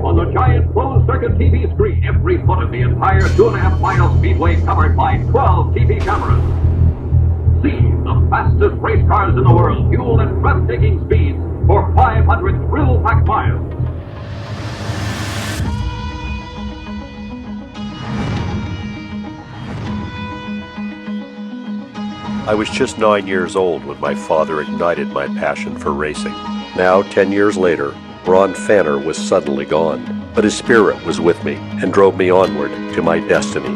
on the giant closed-circuit TV screen, every foot of the entire 2.5-mile speedway covered by 12 TV cameras. See the fastest race cars in the world, fueled at breathtaking speeds for 500 thrill-packed miles. I was just 9 years old when my father ignited my passion for racing. Now, 10 years later, Paul Pfanner was suddenly gone, but his spirit was with me and drove me onward to my destiny.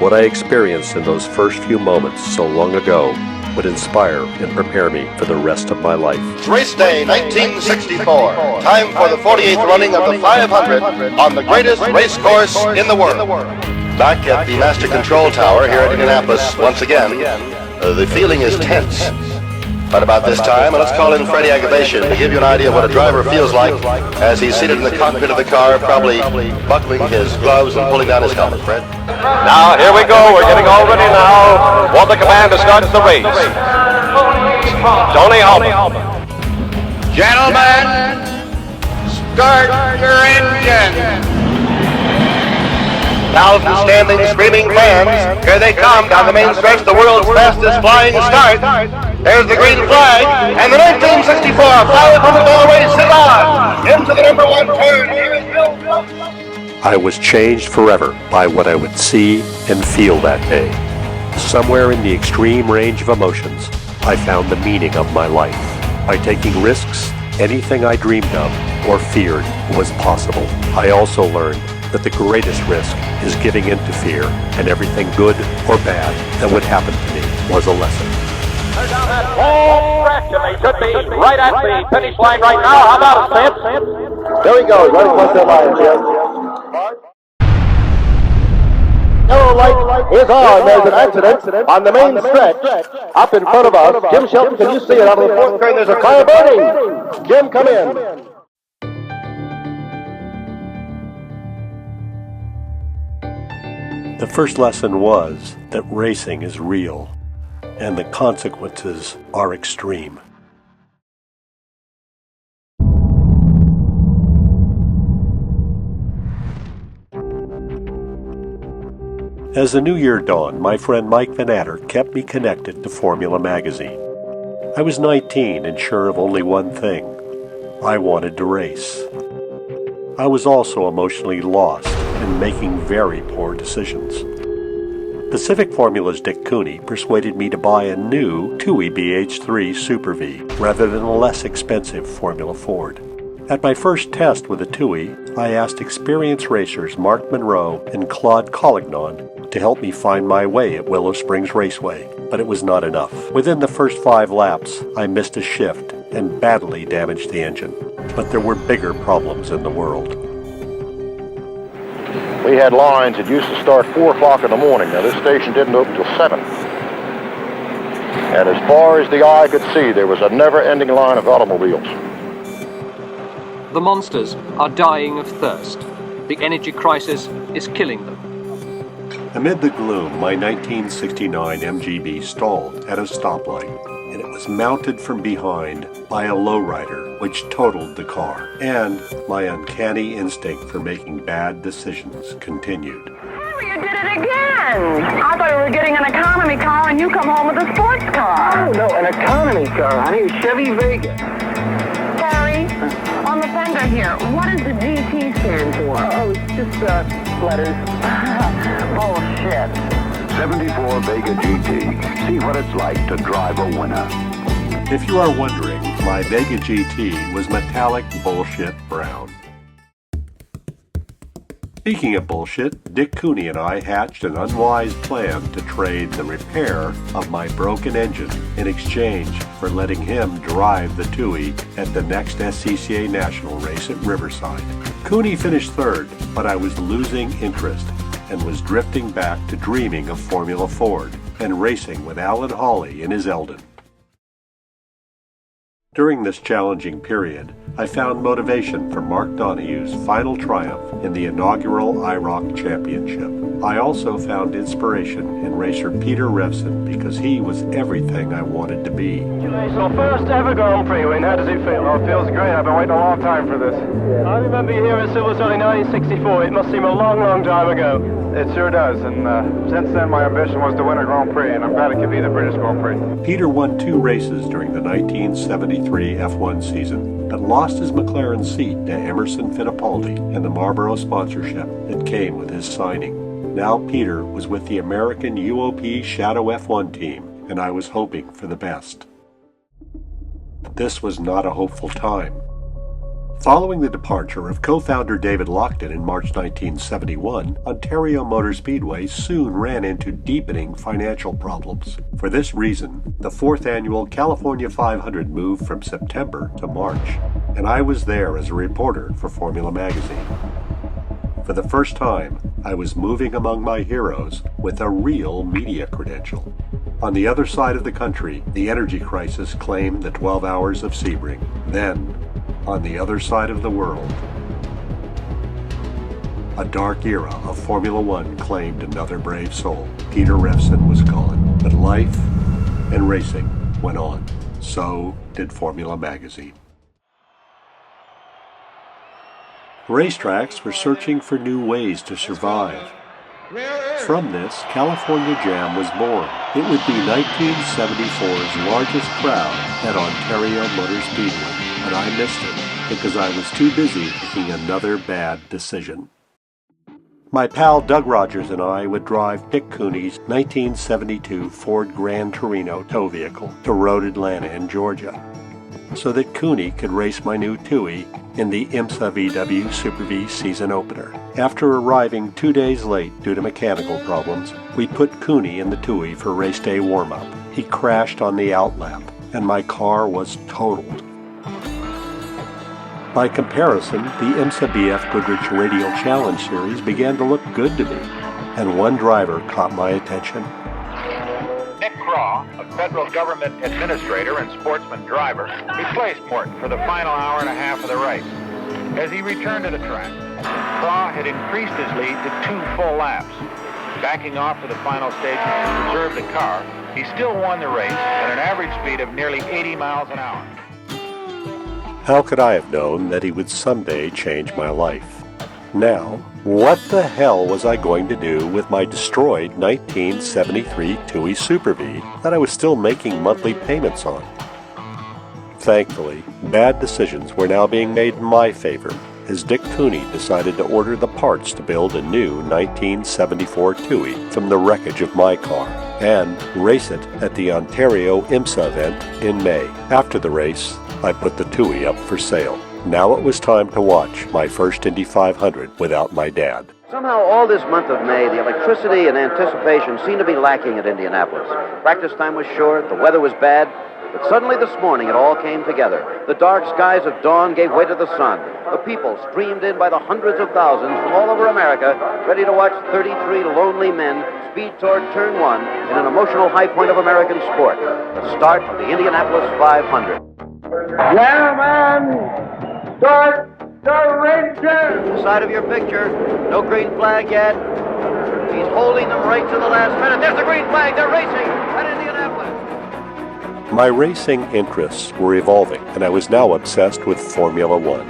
What I experienced in those first few moments so long ago would inspire and prepare me for the rest of my life. It's race day 1964. Time for the 48th running of the 500 on the greatest race course in the world. Back at the Master Control Tower here at Indianapolis, once again, the feeling is tense. But about this time, let's call in Freddie Agabation to give you an idea of what a driver feels like as he's seated in the cockpit of the car, probably buckling his gloves and pulling down his helmet. Fred? Now, here we go. We're getting all ready now for the command to start the race. Tony Alba. Gentlemen, start your engine. Thousands standing, screaming fans. Here they come down the main stretch, the world's fastest flying start. There's the green flag, and the 1964 500-mile race is on. Into the number one turn. Here is Bill. I was changed forever by what I would see and feel that day. Somewhere in the extreme range of emotions, I found the meaning of my life. By taking risks, anything I dreamed of or feared was possible. I also learned that the greatest risk is giving in to fear, and everything good or bad that would happen to me was a lesson. They're down that home stretch, and they should be right at the finish line right now. How about it, Sid? There he goes, right across that line, Jim. Yellow light is on. There's an accident on the main stretch up in front of us. Jim Shelton, can you see it out of the fourth turn? There's a car burning. Jim, come in. The first lesson was that racing is real, and the consequences are extreme. As the new year dawned, my friend Mike Vannatter kept me connected to Formula Magazine. I was 19 and sure of only one thing: I wanted to race. I was also emotionally lost and making very poor decisions. Pacific Formula's Dick Cooney persuaded me to buy a new TUI BH3 Super V rather than a less expensive Formula Ford. At my first test with the TUI, I asked experienced racers Mark Monroe and Claude Collignon to help me find my way at Willow Springs Raceway, but it was not enough. Within the first 5 laps, I missed a shift and badly damaged the engine. But there were bigger problems in the world. We had lines that used to start 4 o'clock in the morning. Now, this station didn't open till 7. And as far as the eye could see, there was a never-ending line of automobiles. The monsters are dying of thirst. The energy crisis is killing them. Amid the gloom, my 1969 MGB stalled at a stoplight, and it was mounted from behind by a lowrider, which totaled the car. And my uncanny instinct for making bad decisions continued. Harry, you did it again! I thought you were getting an economy car and you come home with a sports car. Oh, no, an economy car, honey. Chevy Vega. Harry, on the fender here, what does the GT stand for? Oh, it's just, letters. Bullshit. 74 Vega GT. See what it's like to drive a winner. If you are wondering, my Vega GT was metallic bullshit brown. Speaking of bullshit, Dick Cooney and I hatched an unwise plan to trade the repair of my broken engine in exchange for letting him drive the TUI at the next SCCA National race at Riverside. Cooney finished third, but I was losing interest and was drifting back to dreaming of Formula Ford and racing with Alan Hawley in his Eldon. During this challenging period, I found motivation for Mark Donohue's final triumph in the inaugural IROC Championship. I also found inspiration in racer Peter Revson because he was everything I wanted to be. So first ever Grand Prix win, how does it feel? Oh, it feels great. I've been waiting a long time for this. I remember you here at Silverstone in 1964. It must seem a long, long time ago. It sure does, and since then my ambition was to win a Grand Prix, and I'm glad it could be the British Grand Prix. Peter won 2 races during the 1973 F1 season, but lost his McLaren seat to Emerson Fittipaldi and the Marlboro sponsorship that came with his signing. Now Peter was with the American UOP Shadow F1 team, and I was hoping for the best. But this was not a hopeful time. Following the departure of co-founder David Lockton in March 1971, Ontario Motor Speedway soon ran into deepening financial problems. For this reason, the 4th annual California 500 moved from September to March, and I was there as a reporter for Formula Magazine. For the first time, I was moving among my heroes with a real media credential. On the other side of the country, the energy crisis claimed the 12 hours of Sebring. Then, on the other side of the world, a dark era of Formula One claimed another brave soul. Peter Revson was gone, but life and racing went on. So did Formula Magazine. Racetracks were searching for new ways to survive. From this, California Jam was born. It would be 1974's largest crowd at Ontario Motor Speedway, but I missed it because I was too busy making another bad decision. My pal Doug Rogers and I would drive Dick Cooney's 1972 Ford Grand Torino tow vehicle to Road Atlanta in Georgia, so that Cooney could race my new Tui in the IMSA VW Super V season opener. After arriving 2 days late due to mechanical problems, we put Cooney in the Tui for race day warm-up. He crashed on the outlap, and my car was totaled. By comparison, the IMSA BF Goodrich Radial Challenge Series began to look good to me, and one driver caught my attention. Nick Craw, a federal government administrator and sportsman driver, replaced Morton for the final hour and a half of the race. As he returned to the track, Craw had increased his lead to 2 full laps. Backing off to the final stage to preserve the car, he still won the race at an average speed of nearly 80 miles an hour. How could I have known that he would someday change my life? Now, what the hell was I going to do with my destroyed 1973 Tui Super V that I was still making monthly payments on? Thankfully, bad decisions were now being made in my favor, as Dick Cooney decided to order the parts to build a new 1974 Tui from the wreckage of my car, and race it at the Ontario IMSA event in May. After the race, I put the Tui up for sale. Now it was time to watch my first Indy 500 without my dad. Somehow all this month of May, the electricity and anticipation seemed to be lacking at Indianapolis. Practice time was short, the weather was bad, but suddenly this morning it all came together. The dark skies of dawn gave way to the sun. The people streamed in by the hundreds of thousands from all over America, ready to watch 33 lonely men speed toward Turn 1 in an emotional high point of American sport, the start of the Indianapolis 500. Gentlemen, start the races! Side of your picture, no green flag yet. He's holding them right to the last minute. There's the green flag, they're racing at Indianapolis. My racing interests were evolving, and I was now obsessed with Formula One.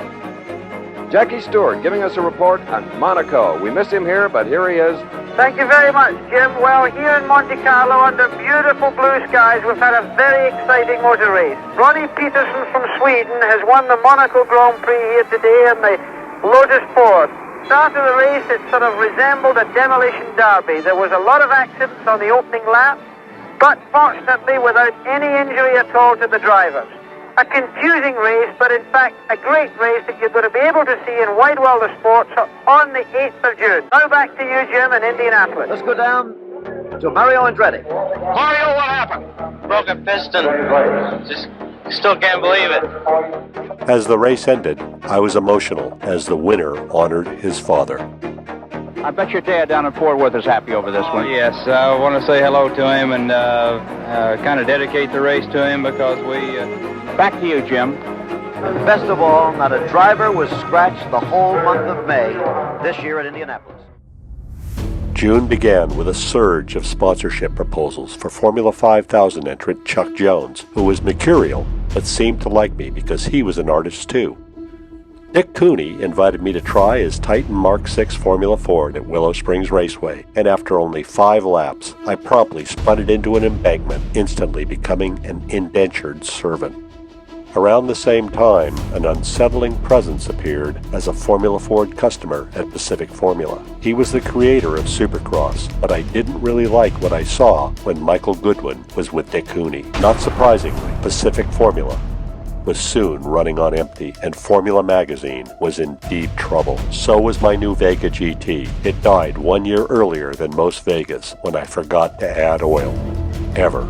Jackie Stewart giving us a report on Monaco. We miss him here, but here he is. Thank you very much, Jim. Well, here in Monte Carlo, under beautiful blue skies, we've had a very exciting motor race. Ronnie Peterson from Sweden has won the Monaco Grand Prix here today in the Lotus 4. Start of the race, it sort of resembled a demolition derby. There was a lot of accidents on the opening lap, but fortunately without any injury at all to the drivers. A confusing race, but in fact a great race that you're going to be able to see in Wide World of Sports on the 8th of June. Now back to you, Jim, in Indianapolis. Let's go down to Mario Andretti. Mario, what happened? Broke a piston. Just still can't believe it. As the race ended, I was emotional as the winner honored his father. I bet your dad down in Fort Worth is happy over this one. Yes, I want to say hello to him and kind of dedicate the race to him because we... Back to you, Jim. Best of all, not a driver was scratched the whole month of May this year at Indianapolis. June began with a surge of sponsorship proposals for Formula 5000 entrant Chuck Jones, who was mercurial but seemed to like me because he was an artist too. Dick Cooney invited me to try his Titan Mark VI Formula Ford at Willow Springs Raceway, and after only 5 laps, I promptly spun it into an embankment, instantly becoming an indentured servant. Around the same time, an unsettling presence appeared as a Formula Ford customer at Pacific Formula. He was the creator of Supercross, but I didn't really like what I saw when Michael Goodwin was with Dick Cooney. Not surprisingly, Pacific Formula was soon running on empty, and Formula Magazine was in deep trouble. So was my new Vega GT. It died 1 year earlier than most Vegas when I forgot to add oil. Ever.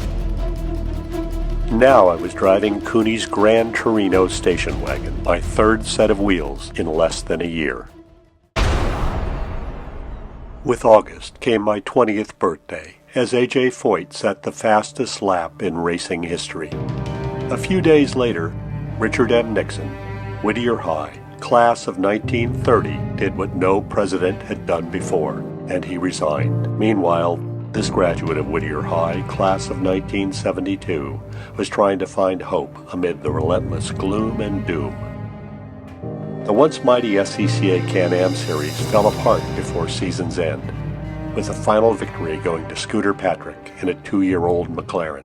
Now I was driving Cooney's Gran Torino station wagon, my third set of wheels in less than a year. With August came my 20th birthday, as A.J. Foyt set the fastest lap in racing history. A few days later, Richard M. Nixon, Whittier High, class of 1930, did what no president had done before, and he resigned. Meanwhile, this graduate of Whittier High, class of 1972, was trying to find hope amid the relentless gloom and doom. The once mighty SCCA Can-Am series fell apart before season's end, with a final victory going to Scooter Patrick in a 2-year-old McLaren.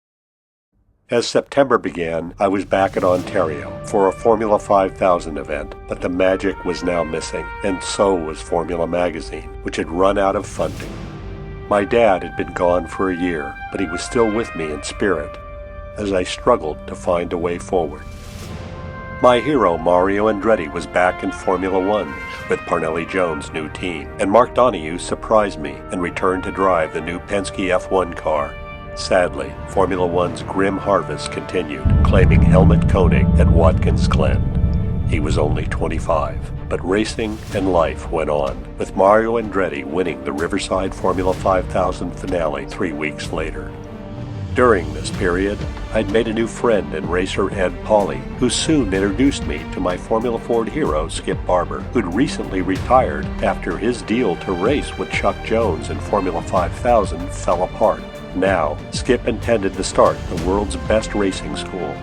As September began, I was back in Ontario for a Formula 5000 event, but the magic was now missing, and so was Formula Magazine, which had run out of funding. My dad had been gone for a year, but he was still with me in spirit, as I struggled to find a way forward. My hero, Mario Andretti, was back in Formula One with Parnelli Jones' new team, and Mark Donohue surprised me and returned to drive the new Penske F1 car. Sadly, Formula One's grim harvest continued, claiming Helmut Koenig at Watkins Glen. He was only 25, but racing and life went on, with Mario Andretti winning the Riverside Formula 5000 finale 3 weeks later. During this period, I'd made a new friend in racer Ed Pauley, who soon introduced me to my Formula Ford hero Skip Barber, who'd recently retired after his deal to race with Chuck Jones in Formula 5000 fell apart. Now, Skip intended to start the world's best racing school.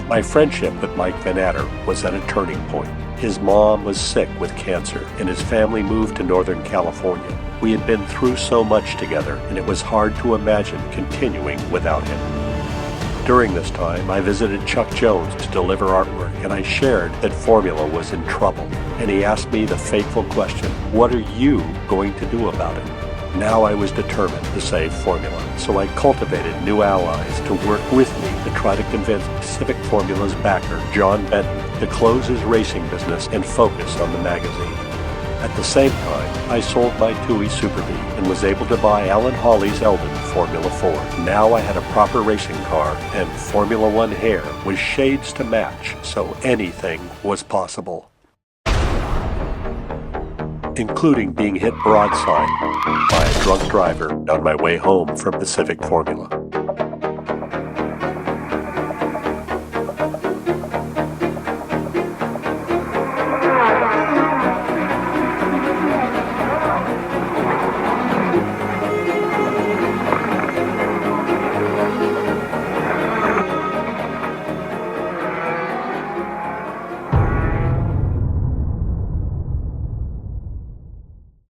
My friendship with Mike Vannatter was at a turning point. His mom was sick with cancer, and his family moved to Northern California. We had been through so much together, and it was hard to imagine continuing without him. During this time, I visited Chuck Jones to deliver artwork, and I shared that Formula was in trouble. And he asked me the fateful question, "What are you going to do about it?" Now I was determined to save Formula, so I cultivated new allies to work with me to try to convince Pacific Formula's backer, John Benton, to close his racing business and focus on the magazine. At the same time, I sold my Tui Super Bee and was able to buy Alan Hawley's Eldon Formula 4. Now I had a proper racing car and Formula One hair with shades to match, so anything was possible, including being hit broadside by a drunk driver on my way home from Pacific Formula.